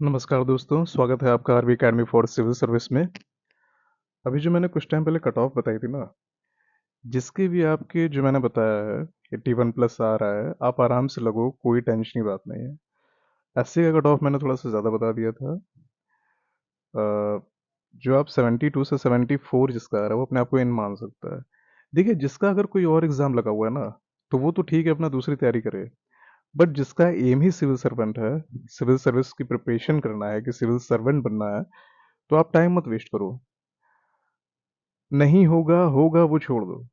नमस्कार दोस्तों, स्वागत है आपका army academy for civil service में। अभी जो मैंने कुछ टाइम पहले कट ऑफ बताई थी ना, जिसके भी आपके जो मैंने बताया है 81+ आ रहा है, आप आराम से लगो, कोई टेंशन की बात नहीं है। 80 का कट ऑफ मैंने थोड़ा सा ज़्यादा बता दिया था। अ, जो आप 72 से 74 जिसका आ रहा है वो अपने आप को इन मान सकता है। देखिए, जिसका अगर कोई और एग्ज़ाम लगा हुआ है ना, तो वो तो ठीक है, अपना दूसरी तैयारी करे। बट जिसका एम ही सिविल सर्वेंट है, सिविल सर्विस की प्रिपरेशन करना है कि सिविल सर्वेंट बनना है, तो आप टाइम मत वेस्ट करो। नहीं होगा, होगा वो छोड़ दो।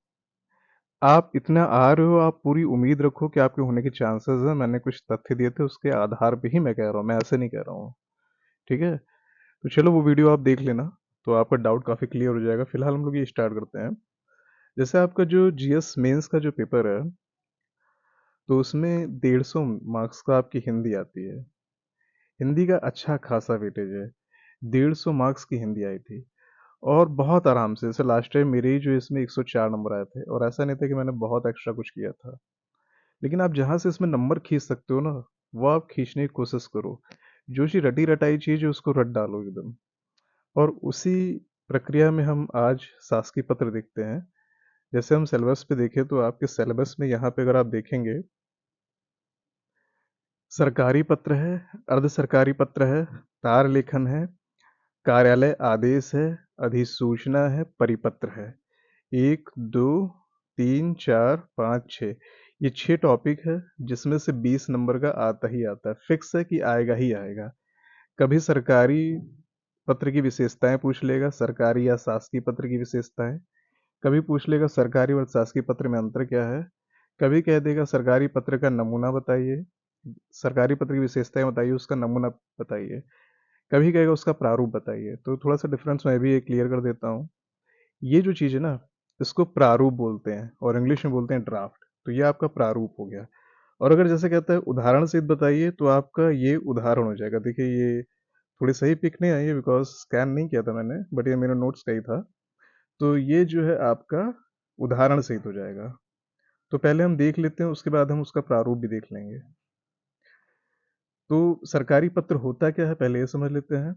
आप इतना आ रहे हो, आप पूरी उम्मीद रखो कि आपके होने के चांसेस हैं। मैंने कुछ तथ्य दिए थे, उसके आधार पे ही मैं कह रहा हूँ, मैं ऐसे नहीं कह रहा हूँ। ठीक है? तो चलो वो वीडियो आप देख लेना, तो आपका डाउट काफ़ी क्लियर हो जाएगा। फिलहाल हम लोग ये स्टार्ट करते हैं। जैसे आपका जो जीएस मेंस का जो पेपर है, तो उसमें 150 मार्क्स का आपकी हिंदी आती है। हिंदी का अच्छा खासा वेटेज है। 150 मार्क्स की हिंदी आई थी। और बहुत आराम से, जैसे लास्ट टाइम मेरे ही जो इसमें 104 नंबर आए थे, और ऐसा नहीं था कि मैंने बहुत एक्स्ट्रा कुछ किया था। लेकिन आप जहाँ से इसमें नंबर खींच सकते हो ना, वो आप खींचने की कोशिश करो। जो चीज़ रटी रटाई चीज़ है उसको रट डालो एकदम। और उसी प्रक्रिया में हम आज शासकीय पत्र देखते हैं। जैसे हम सिलेबस पे देखें तो आपके सिलेबस में यहाँ पे अगर आप देखेंगे, सरकारी पत्र है, अर्ध सरकारी पत्र है, तार लेखन है, कार्यालय आदेश है, अधिसूचना है, परिपत्र है। 1, 2, 3, 4, 5, 6, ये 6 टॉपिक है, जिसमें से 20 नंबर का आता ही आता है। फिक्स है कि आएगा ही आएगा। कभी सरकारी पत्र की विशेषताएं पूछ लेगा, सरकारी या शासकीय पत्र की विशेषताएं। कभी पूछ लेगा सरकारी और शासकीय पत्र में अंतर क्या है। कभी कह देगा सरकारी पत्र का नमूना बताइए, सरकारी पत्र की विशेषताएं बताइए, उसका नमूना बताइए। कभी कहेगा उसका प्रारूप बताइए। तो थोड़ा सा डिफरेंस मैं भी क्लियर कर देता हूँ। ये जो चीज़ है ना, इसको प्रारूप बोलते हैं और इंग्लिश में बोलते हैं ड्राफ्ट। तो ये आपका प्रारूप हो गया। और अगर जैसे कहता है उदाहरण सहित बताइए, तो आपका ये उदाहरण हो जाएगा। देखिए, ये थोड़ी सही पिक नहीं आई है बिकॉज स्कैन नहीं किया था मैंने, बट ये मेरे नोट्स का ही था। तो ये जो है आपका उदाहरण सहित हो जाएगा। तो पहले हम देख लेते हैं, उसके बाद हम उसका प्रारूप भी देख लेंगे। तो सरकारी पत्र होता क्या है, पहले ये समझ लेते हैं।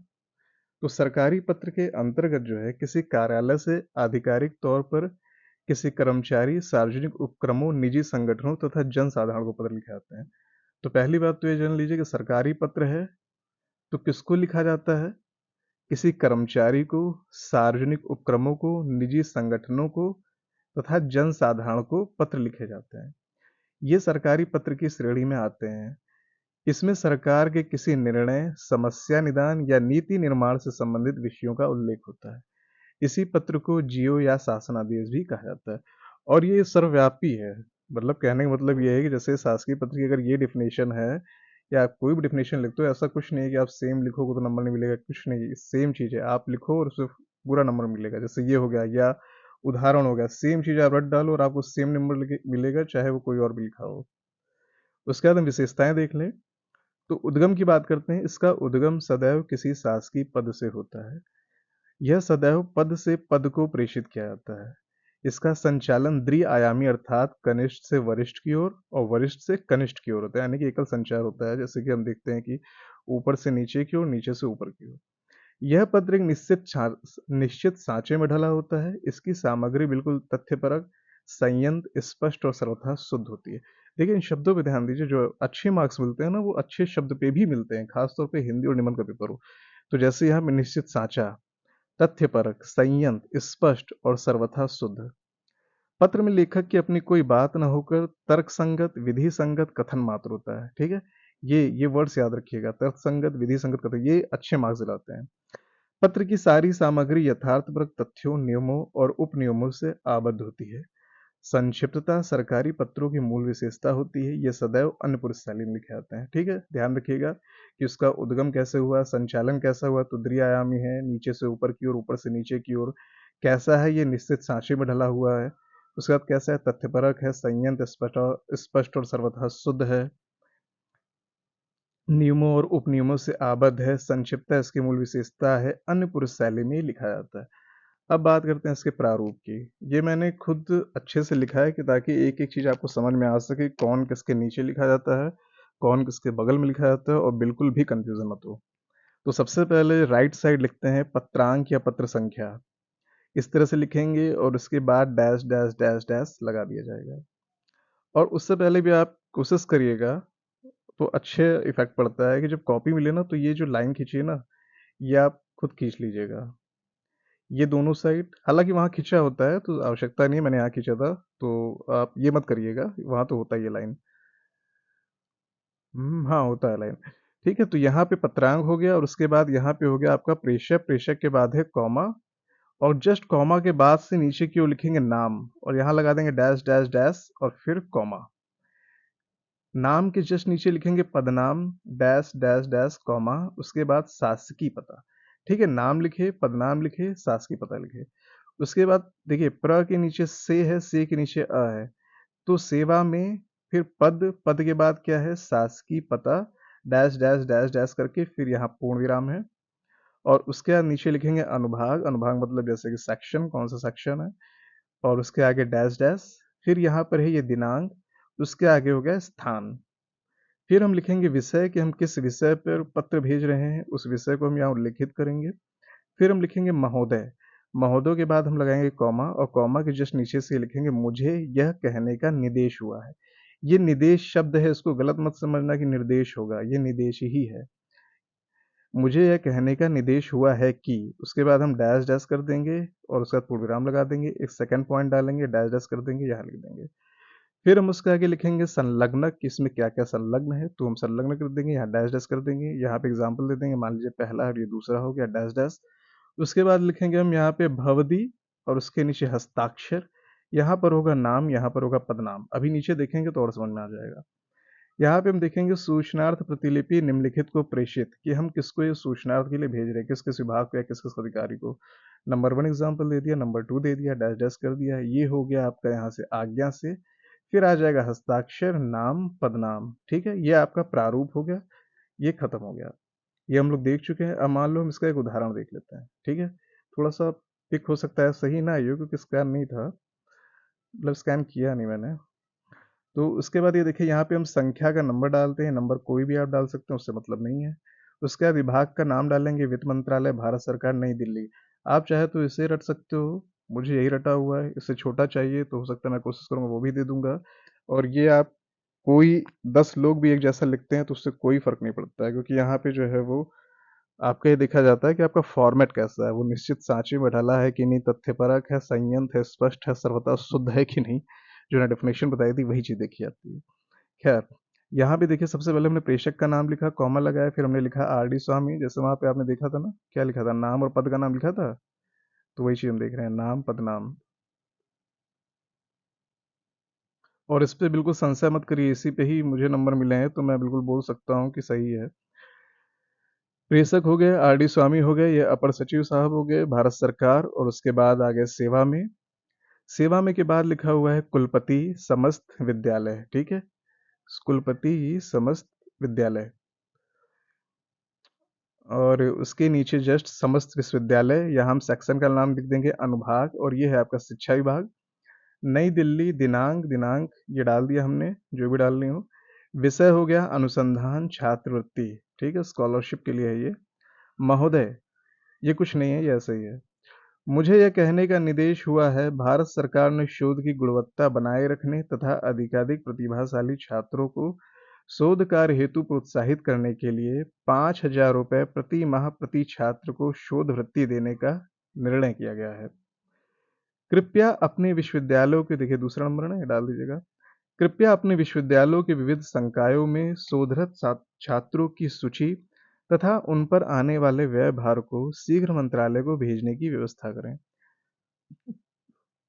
तो सरकारी पत्र के अंतर्गत जो है, किसी कार्यालय से आधिकारिक तौर पर किसी कर्मचारी, सार्वजनिक उपक्रमों, निजी संगठनों तथा जनसाधारण को पत्र लिखे जाते हैं। तो पहली बात तो ये जान लीजिए कि सरकारी पत्र है तो किसको लिखा जाता है? किसी कर्मचारी को, सार्वजनिक उपक्रमों को, निजी संगठनों को तथा जनसाधारण को पत्र लिखे जाते हैं। ये सरकारी पत्र की श्रेणी में आते हैं। इसमें सरकार के किसी निर्णय, समस्या निदान या नीति निर्माण से संबंधित विषयों का उल्लेख होता है। इसी पत्र को जियो या शासन आदेश भी कहा जाता है। और ये सर्वव्यापी है। मतलब कहने का मतलब ये है कि जैसे शासकीय पत्र की अगर ये डेफिनेशन है, या आप कोई भी डेफिनेशन लिखते हो, ऐसा कुछ नहीं है कि आप सेम लिखोगे तो नंबर नहीं मिलेगा, कुछ नहीं, सेम चीज़ है। आप लिखो और उससे पूरा नंबर मिलेगा। जैसे ये हो गया, या उदाहरण हो गया, सेम चीज़ आप रट डालो और आपको सेम नंबर मिलेगा, चाहे वो कोई और भी लिखा हो। उसके बाद हम विशेषताएं देख लें। तो उद्गम की बात करते हैं। इसका उद्गम सदैव किसी शासकीय पद से होता है। यह सदैव पद से पद को प्रेषित किया जाता है। इसका संचालन द्विआयामी अर्थात कनिष्ठ से वरिष्ठ की ओर और वरिष्ठ से कनिष्ठ की ओर होता है, यानी कि एकल संचार होता है। जैसे कि हम देखते हैं कि ऊपर से नीचे की ओर, नीचे से ऊपर की ओर। यह पत्र एक निश्चित सांचे में ढला होता है। इसकी सामग्री बिल्कुल तथ्यपरक, संयत, स्पष्ट और सर्वथा शुद्ध होती है। देखिए, इन शब्दों पे ध्यान दीजिए। जो अच्छे मार्क्स मिलते हैं ना, वो अच्छे शब्द पे भी मिलते हैं, खासतौर पे हिंदी और निबंध का पेपर हो। तो जैसे यहाँ पे निश्चित सांचा, तथ्यपरक, संयत, स्पष्ट और सर्वथा शुद्ध। पत्र में लेखक की अपनी कोई बात न होकर तर्क संगत, विधि संगत कथन मात्र होता है। ठीक है? ये वर्ड्स याद रखिएगा, तर्क संगत, विधि संगत कथन, ये अच्छे मार्क्स दिलाते हैं। पत्र की सारी सामग्री यथार्थपरक तथ्यों, नियमों और उपनियमों से आबद्ध होती है। संक्षिप्तता सरकारी पत्रों की मूल विशेषता होती है। ये सदैव अन्य पुरुष शैली में लिखे जाते हैं। ठीक है, ध्यान रखिएगा कि उसका उद्गम कैसे हुआ, संचालन कैसा हुआ। तो द्विआयामी है, नीचे से ऊपर की ओर, ऊपर से नीचे की ओर। कैसा है, ये निश्चित सांचे में ढला हुआ है। उसके बाद कैसा है, तथ्यपरक है, संयत, स्पष्ट और सर्वथा शुद्ध है, नियमों और उपनियमों से आबद्ध है, संक्षिप्त है, इसकी मूल विशेषता है, अन्य पुरुष शैली में लिखा जाता है। अब बात करते हैं इसके प्रारूप की। ये मैंने खुद अच्छे से लिखा है कि ताकि एक एक चीज़ आपको समझ में आ सके, कौन किसके नीचे लिखा जाता है, कौन किसके बगल में लिखा जाता है, और बिल्कुल भी कंफ्यूजन मत हो। तो सबसे पहले राइट साइड लिखते हैं पत्रांक या पत्र संख्या, इस तरह से लिखेंगे और उसके बाद डैश डैश डैश डैश लगा दिया जाएगा। और उससे पहले भी आप कोशिश करिएगा, तो अच्छे इफ़ेक्ट पड़ता है कि जब कॉपी मिले ना, तो ये जो लाइन खींचिए ना, ये आप खुद खींच लीजिएगा। ये दोनों साइड, हालाँकि वहाँ खींचा होता है तो आवश्यकता नहीं है, मैंने यहाँ खींचा था, तो आप ये मत करिएगा, वहाँ तो होता ही है लाइन। हाँ, होता है लाइन। ठीक है, तो यहाँ पे पत्रांक हो गया और उसके बाद यहाँ पे हो गया आपका प्रेषक, प्रेषक के बाद है कॉमा और जस्ट कॉमा के बाद से नीचे की ओर लिखेंगे नाम और यहाँ लगा देंगे डैश डैश डैश और फिर कॉमा। नाम के जस्ट नीचे लिखेंगे पदनाम डैश डैश डैश कॉमा, उसके बाद शासकीय पता। ठीक है, नाम लिखे, पदनाम लिखे, शासकीय पता लिखे। उसके बाद देखिए प्र के नीचे से है, से के नीचे अ है, तो सेवा में फिर पद, पद के बाद क्या है शासकीय पता, डैश डैश डैश डैश करके फिर यहाँ पूर्ण विराम है और उसके बाद नीचे लिखेंगे अनुभाग, अनुभाग मतलब जैसे कि सेक्शन, कौन सा सेक्शन है, और उसके आगे डैश डैश, फिर यहाँ पर है ये दिनांक, उसके आगे हो गया स्थान, फिर हम लिखेंगे विषय कि हम किस विषय पर पत्र भेज रहे हैं, उस विषय को हम यहाँ उल्लिखित करेंगे। फिर हम लिखेंगे महोदय, महोदय के बाद हम लगाएंगे कॉमा और कॉमा के जस्ट नीचे से लिखेंगे मुझे यह कहने का निर्देश हुआ है। ये निर्देश शब्द है, इसको गलत मत समझना कि निर्देश होगा, ये निर्देश ही है। मुझे यह कहने का निर्देश हुआ है कि, उसके बाद हम डैश डैश कर देंगे और उसके बाद पूर्णविराम लगा देंगे, एक सेकंड पॉइंट डालेंगे, डैश डैश कर देंगे, यहाँ लिख देंगे। फिर हम उसके आगे लिखेंगे संलग्नक कि इसमें क्या-क्या संलग्न है, तो हम संलग्न कर देंगे, यहाँ डैश डैश कर देंगे, यहाँ पे एग्जांपल दे देंगे, मान लीजिए पहला और ये दूसरा हो गया डैश डैश। उसके बाद लिखेंगे हम यहाँ पे भवदी और उसके नीचे हस्ताक्षर, यहाँ पर होगा नाम, यहाँ पर होगा पदनाम। अभी नीचे देखेंगे तो और समझ में आ जाएगा। यहाँ पे हम देखेंगे सूचनार्थ प्रतिलिपि निम्नलिखित को प्रेषित कि हम किसको ये सूचनार्थ के लिए भेज रहे हैं, किस किस विभाग को या किस किस अधिकारी को। नंबर 1 एग्जाम्पल दे दिया, नंबर 2 दे दिया, डैश डैश कर दिया। ये हो गया आपका यहाँ से आज्ञा से, फिर आ जाएगा हस्ताक्षर, नाम, पदनाम। ठीक है, ये आपका प्रारूप हो गया, ये खत्म हो गया। ये हम लोग देख चुके हैं। अब मान लो हम इसका एक उदाहरण देख लेते हैं। ठीक है, थोड़ा सा पिक हो सकता है सही ना आई हो क्योंकि स्कैन नहीं था, मतलब स्कैन किया नहीं मैंने। तो उसके बाद ये देखिए यहाँ पे हम संख्या का नंबर डालते हैं, नंबर कोई भी आप डाल सकते हैं, उससे मतलब नहीं है। उसके बाद विभाग का नाम डालेंगे, वित्त मंत्रालय, भारत सरकार, नई दिल्ली। आप चाहे तो इसे रट सकते हो, मुझे यही रटा हुआ है। इससे छोटा चाहिए तो हो सकता है मैं कोशिश करूँगा वो भी दे दूंगा। और ये आप कोई 10 लोग भी एक जैसा लिखते हैं तो उससे कोई फर्क नहीं पड़ता है, क्योंकि यहाँ पे जो है वो आपका ये देखा जाता है कि आपका फॉर्मेट कैसा है, वो निश्चित सांचे में ढला है कि नहीं, तथ्यपरक है, संयंत्र है, स्पष्ट है, सर्वथा शुद्ध है कि नहीं। जो मैंने डेफिनेशन बताई थी वही चीज़ देखी जाती है। खैर, यहाँ भी देखिए सबसे पहले हमने प्रेषक का नाम लिखा, कॉमा लगाया, फिर हमने लिखा आर डी स्वामी, जैसे वहाँ पे आपने देखा था ना, क्या लिखा था, नाम और पद का नाम लिखा था, तो वही चीज़ हम देख रहे हैं, नाम पद नाम। और इस पे बिल्कुल संशय मत करिए, इसी पे ही मुझे नंबर मिले हैं तो मैं बिल्कुल बोल सकता हूँ कि सही है। प्रेषक हो गए, आर डी स्वामी हो गए, ये अपर सचिव साहब हो गए भारत सरकार, और उसके बाद आ गए सेवा में। सेवा में के बाद लिखा हुआ है कुलपति समस्त विद्यालय। ठीक है, कुलपति समस्त विद्यालय, और उसके नीचे जस्ट समस्त विश्वविद्यालय, यहाँ हम सेक्शन का नाम लिख देंगे अनुभाग, और ये है आपका शिक्षा विभाग। नई दिल्ली, दिनांक, दिनांक ये डाल दिया हमने, जो भी डालनी हो। विषय हो गया अनुसंधान छात्रवृत्ति, ठीक है, स्कॉलरशिप के लिए है ये। महोदय, ये कुछ नहीं है, ये ऐसे ही है। मुझे यह कहने का निर्देश हुआ है, भारत सरकार ने शोध की गुणवत्ता बनाए रखने तथा अधिकाधिक प्रतिभाशाली छात्रों को शोध कार्य हेतु प्रोत्साहित करने के लिए 5,000 रुपये प्रति माह प्रति छात्र को शोध वृत्ति देने का निर्णय किया गया है। कृपया अपने विश्वविद्यालयों के, देखिए दूसरा नंबर ना, ये डाल दीजिएगा। कृपया अपने विश्वविद्यालयों के विविध संकायों में शोधरत छात्रों की सूची तथा उन पर आने वाले व्यय भार को शीघ्र मंत्रालय को भेजने की व्यवस्था करें।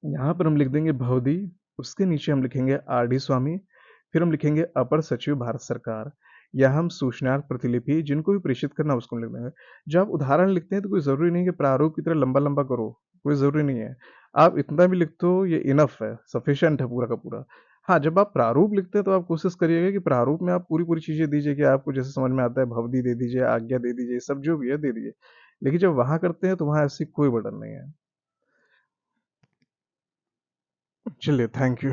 यहाँ पर हम लिख देंगे भवदी, उसके नीचे हम लिखेंगे आर डी स्वामी, फिर हम लिखेंगे अपर सचिव भारत सरकार, या हम सूचनार्थ प्रतिलिपि जिनको भी प्रेषित करना उसको हम लिख देंगे। जब आप उदाहरण लिखते हैं तो कोई ज़रूरी नहीं कि प्रारूप की तरह लंबा लंबा करो, कोई ज़रूरी नहीं है। आप इतना भी लिखते हो ये इनफ है, सफिशिएंट है पूरा का पूरा। हाँ, जब आप प्रारूप लिखते हैं तो आप कोशिश करिएगा कि प्रारूप में आप पूरी पूरी चीज़ें दीजिए, कि आपको जैसे समझ में आता है, भवदी दे दीजिए, आज्ञा दे दीजिए, सब जो भी है दे दीजिए। लेकिन जब वहाँ करते हैं तो वहाँ ऐसी कोई बटन नहीं है। चलिए, थैंक यू।